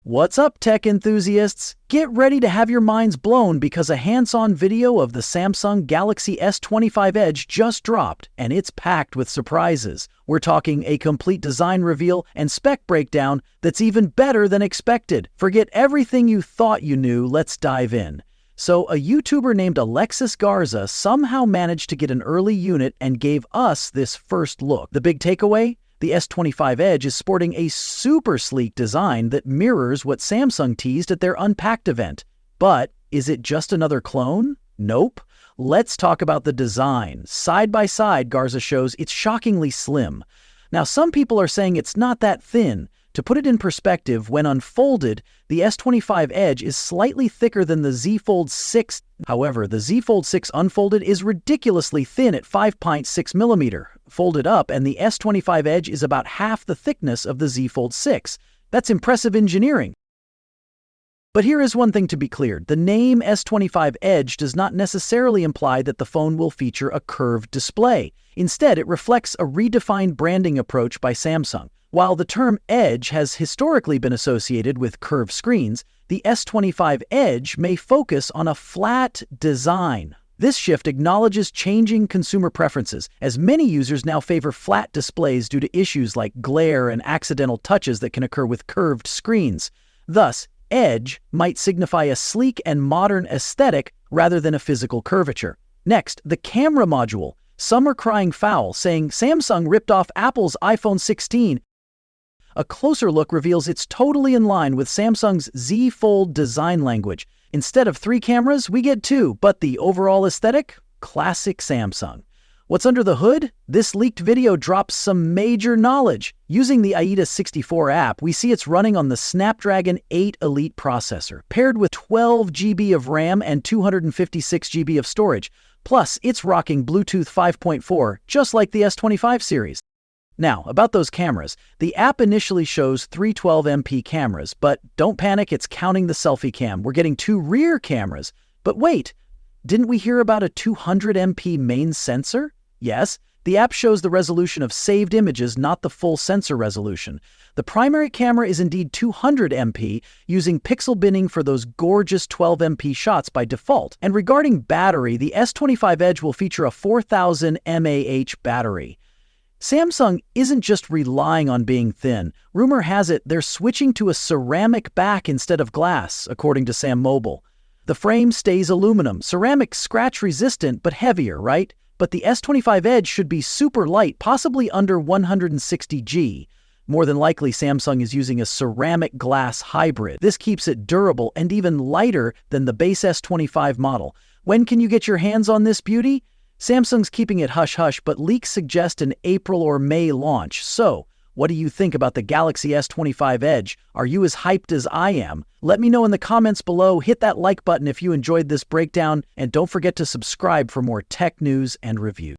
What's up, tech enthusiasts? Get ready to have your minds blown because a hands-on video of the Samsung Galaxy S25 Edge just dropped, and it's packed with surprises. We're talking a complete design reveal and spec breakdown that's even better than expected. Forget everything you thought you knew, let's dive in. So, a YouTuber named Alexis Garza somehow managed to get an early unit and gave us this first look. The big takeaway? The S25 Edge is sporting a super sleek design that mirrors what Samsung teased at their Unpacked event. But is it just another clone? Nope. Let's talk about the design. Side by side, Garza shows it's shockingly slim. Now, some people are saying it's not that thin. To put it in perspective, when unfolded, the S25 Edge is slightly thicker than the Z Fold 6. However, the Z Fold 6 unfolded is ridiculously thin at 5.6 mm. Folded up, and the S25 Edge is about half the thickness of the Z Fold 6. That's impressive engineering. But here is one thing to be clear. The name S25 Edge does not necessarily imply that the phone will feature a curved display. Instead, it reflects a redefined branding approach by Samsung. While the term Edge has historically been associated with curved screens, the S25 Edge may focus on a flat design. This shift acknowledges changing consumer preferences, as many users now favor flat displays due to issues like glare and accidental touches that can occur with curved screens. Thus, Edge might signify a sleek and modern aesthetic rather than a physical curvature. Next, the camera module. Some are crying foul, saying Samsung ripped off Apple's iPhone 16. A closer look reveals it's totally in line with Samsung's Z Fold design language. Instead of 3 cameras, we get 2, but the overall aesthetic? Classic Samsung. What's under the hood? This leaked video drops some major knowledge. Using the AIDA 64 app, we see it's running on the Snapdragon 8 Elite processor, paired with 12 GB of RAM and 256 GB of storage. Plus, it's rocking Bluetooth 5.4, just like the S25 series. Now, about those cameras. The app initially shows 312MP cameras, but don't panic, it's counting the selfie cam. We're getting 2 rear cameras. But wait, didn't we hear about a 200MP main sensor? Yes, the app shows the resolution of saved images, not the full sensor resolution. The primary camera is indeed 200MP, using pixel binning for those gorgeous 12MP shots by default. And regarding battery, the S25 Edge will feature a 4000 mAh battery. Samsung isn't just relying on being thin. Rumor has it they're switching to a ceramic back instead of glass, according to Sam Mobile. The frame stays aluminum, ceramic scratch-resistant but heavier, right? But the S25 Edge should be super light, possibly under 160G. More than likely, Samsung is using a ceramic glass hybrid. This keeps it durable and even lighter than the base S25 model. When can you get your hands on this beauty? Samsung's keeping it hush-hush, but leaks suggest an April or May launch. So, what do you think about the Galaxy S25 Edge? Are you as hyped as I am? Let me know in the comments below. Hit that like button if you enjoyed this breakdown, and don't forget to subscribe for more tech news and reviews.